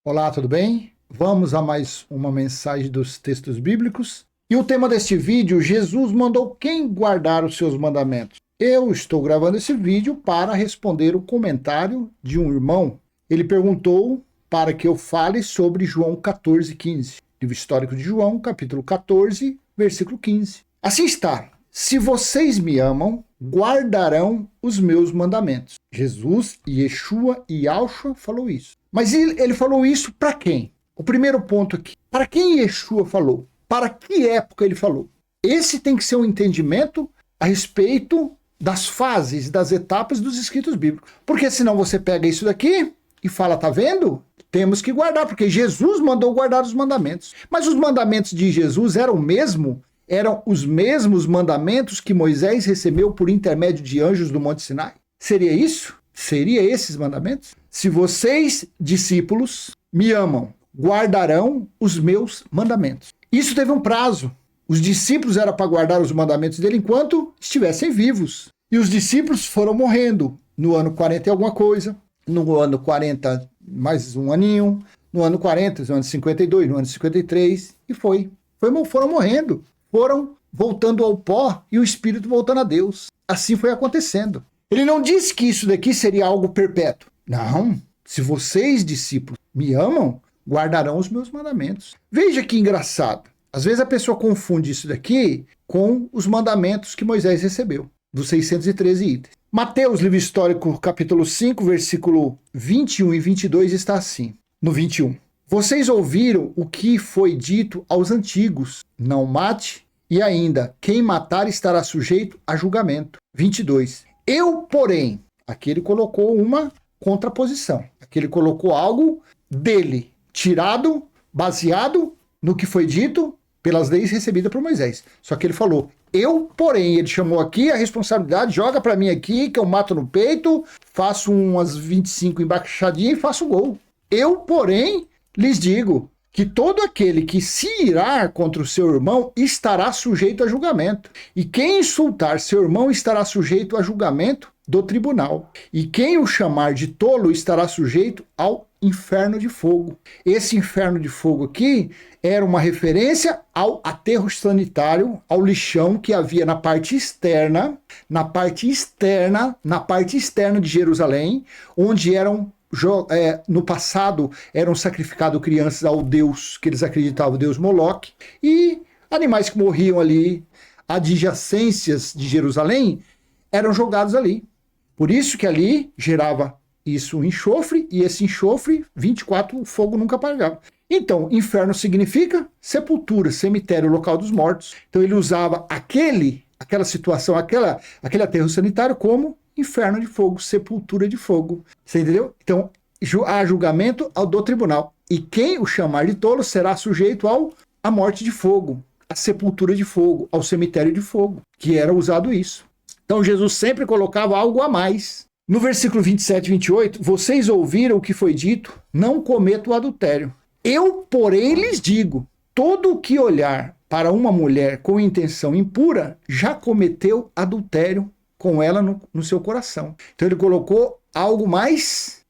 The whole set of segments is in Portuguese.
Olá, tudo bem? Vamos a mais uma mensagem dos textos bíblicos. E o tema deste vídeo, Jesus mandou quem guardar os seus mandamentos? Eu estou gravando esse vídeo para responder o comentário de um irmão. Ele perguntou para que eu fale sobre João 14:15. Livro histórico de João, capítulo 14, versículo 15. Assim está: se vocês me amam, guardarão os meus mandamentos. Jesus, Yeshua e Yahshua falou isso. Mas ele falou isso para quem? O primeiro ponto aqui. Para quem Yeshua falou? Para que época ele falou? Esse tem que ser um entendimento a respeito das fases, das etapas dos escritos bíblicos. Porque senão você pega isso daqui e fala, tá vendo? Temos que guardar, porque Jesus mandou guardar os mandamentos. Mas os mandamentos de Jesus eram os mesmos mandamentos que Moisés recebeu por intermédio de anjos do Monte Sinai? Seria isso? Seria esses mandamentos? Se vocês, discípulos, me amam, guardarão os meus mandamentos. Isso teve um prazo. Os discípulos eram para guardar os mandamentos dele enquanto estivessem vivos. E os discípulos foram morrendo no ano 40 e alguma coisa, no ano 40 mais um aninho, no ano 40, no ano 52, no ano 53, e foram morrendo. Foram voltando ao pó e o espírito voltando a Deus. Assim foi acontecendo. Ele não disse que isso daqui seria algo perpétuo. Não. Se vocês, discípulos, me amam, guardarão os meus mandamentos. Veja que engraçado. Às vezes a pessoa confunde isso daqui com os mandamentos que Moisés recebeu, dos 613 itens. Mateus, livro histórico, capítulo 5, versículo 21 e 22, está assim. No 21. Vocês ouviram o que foi dito aos antigos: não mate, e ainda, quem matar estará sujeito a julgamento. 22. Eu, porém, aqui ele colocou uma contraposição. Aqui ele colocou algo dele, tirado, baseado no que foi dito pelas leis recebidas por Moisés. Só que ele falou, eu, porém, ele chamou aqui a responsabilidade, joga para mim aqui, que eu mato no peito, faço umas 25 embaixadinhas e faço gol. Eu, porém, lhes digo que todo aquele que se irar contra o seu irmão estará sujeito a julgamento. E quem insultar seu irmão estará sujeito a julgamento do tribunal. E quem o chamar de tolo estará sujeito ao inferno de fogo. Esse inferno de fogo aqui era uma referência ao aterro sanitário, ao lixão que havia na parte externa de Jerusalém, onde no passado eram sacrificados crianças ao deus que eles acreditavam, o deus Moloque, e animais que morriam ali, adjacências de Jerusalém, eram jogados ali. Por isso que ali gerava isso enxofre, e esse enxofre, 24, o fogo nunca apagava. Então, inferno significa sepultura, cemitério, local dos mortos. Então ele usava aquela situação, aquele aterro sanitário como inferno de fogo, sepultura de fogo. Você entendeu? Então, há julgamento ao do tribunal. E quem o chamar de tolo será sujeito à morte de fogo, à sepultura de fogo, ao cemitério de fogo, que era usado isso. Então, Jesus sempre colocava algo a mais. No versículo 27 e 28, vocês ouviram o que foi dito, não cometa o adultério. Eu, porém, lhes digo, todo o que olhar para uma mulher com intenção impura, já cometeu adultério com ela no seu coração. Então ele colocou algo mais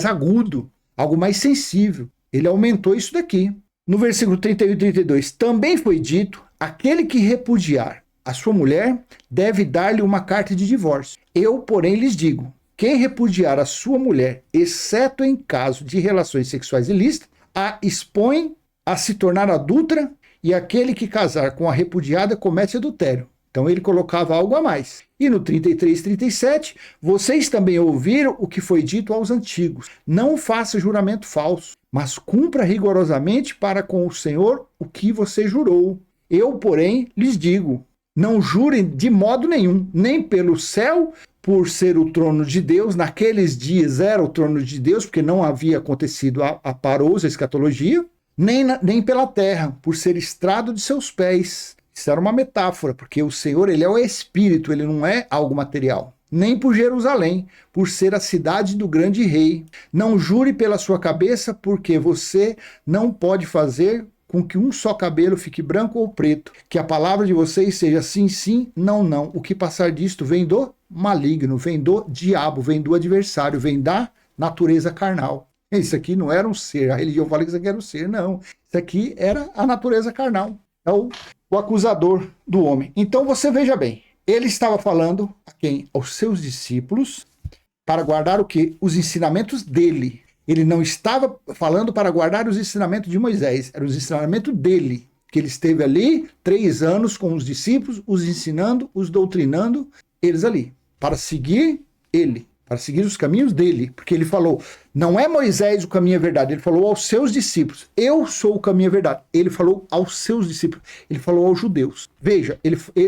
agudo, algo mais sensível. Ele aumentou isso daqui. No versículo 31 e 32, também foi dito, aquele que repudiar a sua mulher deve dar-lhe uma carta de divórcio. Eu, porém, lhes digo, quem repudiar a sua mulher, exceto em caso de relações sexuais ilícitas, a expõe a se tornar adúltera, e aquele que casar com a repudiada comete adultério. Então ele colocava algo a mais. E no 33 e 37, vocês também ouviram o que foi dito aos antigos. Não faça juramento falso, mas cumpra rigorosamente para com o Senhor o que você jurou. Eu, porém, lhes digo, não jurem de modo nenhum, nem pelo céu, por ser o trono de Deus. Naqueles dias era o trono de Deus, porque não havia acontecido a parousa, a escatologia, nem pela terra, por ser estrado de seus pés. Isso era uma metáfora, porque o Senhor, ele é o Espírito, ele não é algo material. Nem por Jerusalém, por ser a cidade do grande rei. Não jure pela sua cabeça, porque você não pode fazer com que um só cabelo fique branco ou preto. Que a palavra de vocês seja sim, sim, não, não. O que passar disto vem do maligno, vem do diabo, vem do adversário, vem da natureza carnal. Isso aqui não era um ser. A religião fala que isso aqui era um ser. Não. Isso aqui era a natureza carnal. É o acusador do homem. Então você veja bem. Ele estava falando a quem? Aos seus discípulos, para guardar o quê? Os ensinamentos dele. Ele não estava falando para guardar os ensinamentos de Moisés. Era os ensinamentos dele. Que ele esteve ali 3 anos com os discípulos, os ensinando, os doutrinando, eles ali. Para seguir ele. Para seguir os caminhos dele, porque ele falou, não é Moisés o caminho e a verdade, ele falou aos seus discípulos, eu sou o caminho e a verdade. Ele falou aos seus discípulos, ele falou aos judeus. Veja,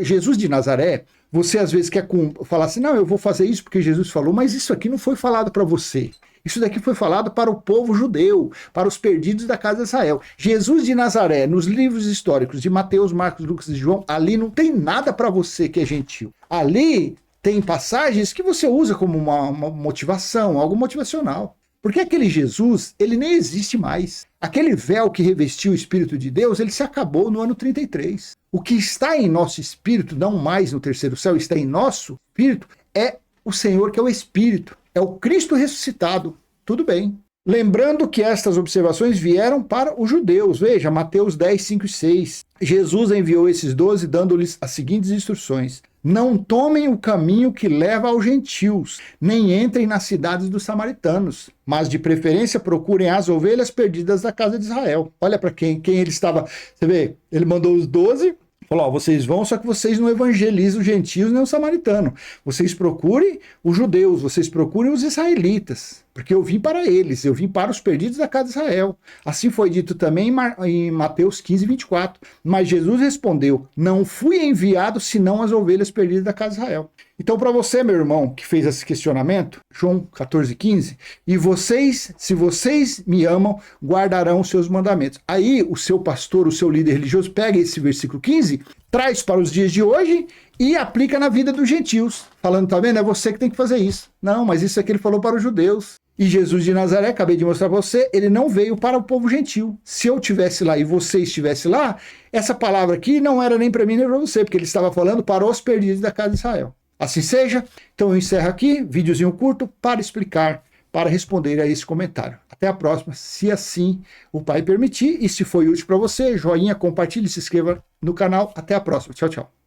Jesus de Nazaré, você às vezes quer falar assim, não, eu vou fazer isso porque Jesus falou, mas isso aqui não foi falado para você. Isso daqui foi falado para o povo judeu, para os perdidos da casa de Israel. Jesus de Nazaré, nos livros históricos de Mateus, Marcos, Lucas e João, ali não tem nada para você que é gentil. Ali tem passagens que você usa como uma motivação, algo motivacional. Porque aquele Jesus, ele nem existe mais. Aquele véu que revestiu o Espírito de Deus, ele se acabou no ano 33. O que está em nosso espírito, não mais no terceiro céu, está em nosso espírito, é o Senhor que é o Espírito. É o Cristo ressuscitado. Tudo bem. Lembrando que estas observações vieram para os judeus. Veja, Mateus 10, 5 e 6. Jesus enviou esses 12, dando-lhes as seguintes instruções. Não tomem o caminho que leva aos gentios, nem entrem nas cidades dos samaritanos, mas de preferência procurem as ovelhas perdidas da casa de Israel. Olha para quem ele estava. Você vê, ele mandou os 12, falou, ó, vocês vão, só que vocês não evangelizam os gentios nem os samaritanos. Vocês procurem os judeus, vocês procurem os israelitas, porque eu vim para eles, eu vim para os perdidos da casa de Israel. Assim foi dito também em Mateus 15, 24. Mas Jesus respondeu, não fui enviado senão as ovelhas perdidas da casa de Israel. Então, para você, meu irmão, que fez esse questionamento, João 14, 15, e vocês, se vocês me amam, guardarão os seus mandamentos. Aí, o seu pastor, o seu líder religioso, pega esse versículo 15, traz para os dias de hoje e aplica na vida dos gentios. Falando, tá vendo? É você que tem que fazer isso. Não, mas isso aqui ele falou para os judeus. E Jesus de Nazaré, acabei de mostrar para você, ele não veio para o povo gentil. Se eu estivesse lá e você estivesse lá, essa palavra aqui não era nem para mim nem para você, porque ele estava falando para os perdidos da casa de Israel. Assim seja, então eu encerro aqui, videozinho curto para explicar, para responder a esse comentário. Até a próxima, se assim o Pai permitir, e se foi útil para você, joinha, compartilhe, se inscreva no canal. Até a próxima, tchau, tchau.